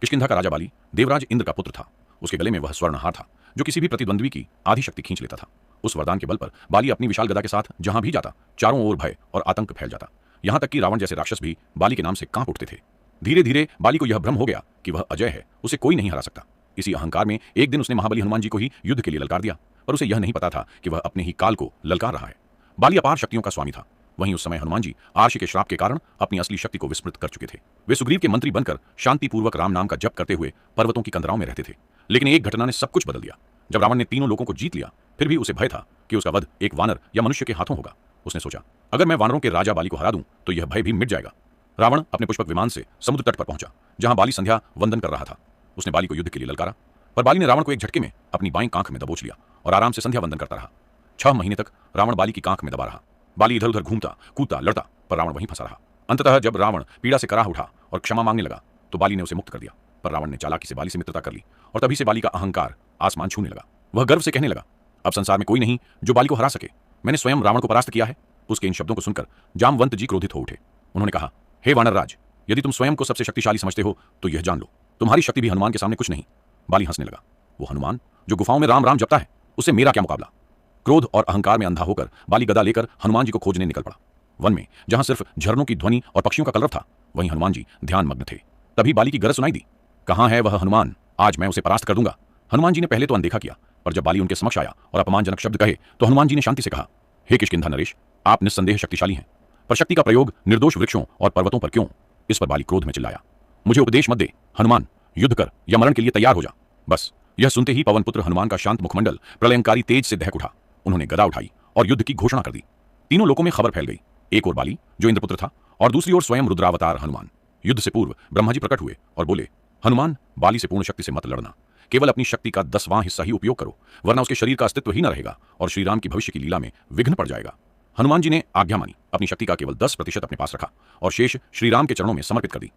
किष्किंधा का राजा बाली देवराज इंद्र का पुत्र था। उसके गले में वह स्वर्ण हार था जो किसी भी प्रतिद्वंद्वी की आधी शक्ति खींच लेता था। उस वरदान के बल पर बाली अपनी विशाल गदा के साथ जहां भी जाता चारों ओर भय और आतंक फैल जाता। यहां तक कि रावण जैसे राक्षस भी बाली के नाम से कांप उठते थे। धीरे धीरे बाली को यह भ्रम हो गया कि वह अजय है, उसे कोई नहीं हरा सकता। इसी अहंकार में एक दिन उसने महाबली हनुमान जी को ही युद्ध के लिए ललकार दिया, पर उसे यह नहीं पता था कि वह अपने ही काल को ललकार रहा है। बाली अपार शक्तियों का स्वामी था। वहीं उस समय हनुमान जी आर्षि के श्राप के कारण अपनी असली शक्ति को विस्मृत कर चुके थे। वे सुग्रीव के मंत्री बनकर शांतिपूर्वक राम नाम का जप करते हुए पर्वतों की कंदराओं में रहते थे। लेकिन एक घटना ने सब कुछ बदल दिया। जब रावण ने तीनों लोगों को जीत लिया, फिर भी उसे भय था कि उसका वध एक वानर या मनुष्य के हाथों होगा। उसने सोचा, अगर मैं वानरों के राजा बाली को हरा दूं तो यह भय भी मिट जाएगा। रावण अपने पुष्पक विमान से समुद्र तट पर पहुंचा, जहां बाली संध्या वंदन कर रहा था। उसने बाली को युद्ध के लिए ललकारा, पर बाली ने रावण को एक झटके में अपनी बाईं कांख में दबोच लिया और आराम से संध्या वंदन करता रहा। 6 महीने तक रावण बाली की कांख में दबा रहा। बाली इधर उधर घूमता, कूदता, लड़ता, पर रावण वहीं फंसा रहा। अंततः जब रावण पीड़ा से कराह उठा और क्षमा मांगने लगा तो बाली ने उसे मुक्त कर दिया। पर रावण ने चालाकी से बाली से मित्रता कर ली और तभी से बाली का अहंकार आसमान छूने लगा। वह गर्व से कहने लगा, अब संसार में कोई नहीं जो बाली को हरा सके। मैंने स्वयं रावण को परास्त किया है। उसके इन शब्दों को सुनकर जामवंत जी क्रोधित हो उठे। उन्होंने कहा, हे वानर राज, यदि तुम स्वयं को सबसे शक्तिशाली समझते हो तो यह जान लो, तुम्हारी शक्ति भी हनुमान के सामने कुछ नहीं। बाली हंसने लगा। वो हनुमान जो गुफाओं में राम राम जपता है, उससे मेरा क्या मुकाबला। क्रोध और अहंकार में अंधा होकर बाली गदा लेकर हनुमान जी को खोजने निकल पड़ा। वन में जहां सिर्फ झरनों की ध्वनि और पक्षियों का कलरव था, वहीं हनुमान जी ध्यान मग्न थे। तभी बाली की गरज सुनाई दी, कहां है वह हनुमान, आज मैं उसे परास्त कर दूंगा। हनुमान जी ने पहले तो अनदेखा किया, पर जब बाली उनके समक्ष आया और अपमानजनक शब्द कहे तो हनुमान जी ने शांति से कहा, हे किष्किंधा नरेश, आप निस्संदेह शक्तिशाली हैं, पर शक्ति का प्रयोग निर्दोष वृक्षों और पर्वतों पर क्यों। इस पर बाली क्रोध में चिल्लाया, मुझे उपदेश मत दे हनुमान, युद्ध कर या मरण के लिए तैयार हो जा। बस यह सुनते ही पवन पुत्र हनुमान का शांत मुखमंडल प्रलयंकारी तेज से दहक उठा। उन्होंने गदा उठाई और युद्ध की घोषणा कर दी। तीनों लोकों में खबर फैल गई। एक ओर बाली जो इंद्रपुत्र था और दूसरी ओर स्वयं रुद्रावतार हनुमान। युद्ध से पूर्व ब्रह्मा जी प्रकट हुए और बोले, हनुमान, बाली से पूर्ण शक्ति से मत लड़ना, केवल अपनी शक्ति का 10वां हिस्सा ही उपयोग करो, वरना उसके शरीर का अस्तित्व ही न रहेगा और श्री राम की भविष्य की लीला में विघ्न पड़ जाएगा। हनुमान जी ने आज्ञा मानी, अपनी शक्ति का केवल 10% अपने पास रखा और शेष श्रीराम के चरणों में समर्पित कर दी।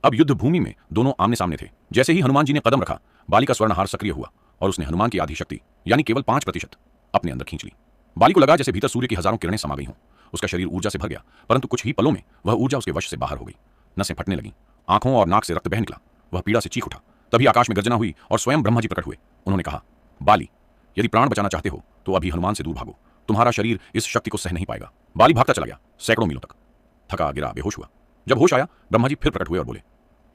अब युद्ध भूमि में दोनों आमने सामने थे। जैसे ही हनुमान जी ने कदम रखा, बाली का स्वर्णहार सक्रिय हुआ और उसने हनुमान की आधी शक्ति यानी केवल 5% अपने अंदर खींच ली। बाली को लगा जैसे भीतर सूर्य की हजारों किरणें समा गई हों। उसका शरीर ऊर्जा से भर गया, परंतु कुछ ही पलों में वह ऊर्जा उसके वश से बाहर हो गई। नसें फटने लगीं, आंखों और नाक से रक्त बह निकला। वह पीड़ा से चीख उठा। तभी आकाश में गर्जना हुई और स्वयं ब्रह्मा जी प्रकट हुए। उन्होंने कहा, बाली, यदि प्राण बचाना चाहते हो तो अभी हनुमान से दूर भागो, तुम्हारा शरीर इस शक्ति को सह नहीं पाएगा। बाली भागता चला गया सैकड़ों मीलों तक, थका गिरा, बेहोश हुआ। जब होश आया, ब्रह्मा जी फिर प्रकट हुए और बोले,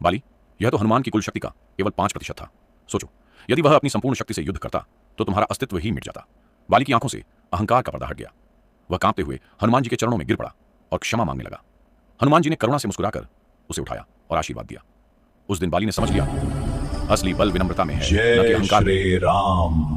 बाली, यह तो हनुमान की कुल शक्ति का केवल 5% था। सोचो, यदि वह अपनी संपूर्ण शक्ति से युद्ध करता तो तुम्हारा अस्तित्व ही मिट जाता। बाली की आंखों से अहंकार का पर्दा हट गया। वह कांपते हुए हनुमान जी के चरणों में गिर पड़ा और क्षमा मांगने लगा। हनुमान जी ने करुणा से मुस्कुराकर उसे उठाया और आशीर्वाद दिया। उस दिन बाली ने समझ लिया, असली बल विनम्रता में है, न कि अहंकार में। जय श्री राम।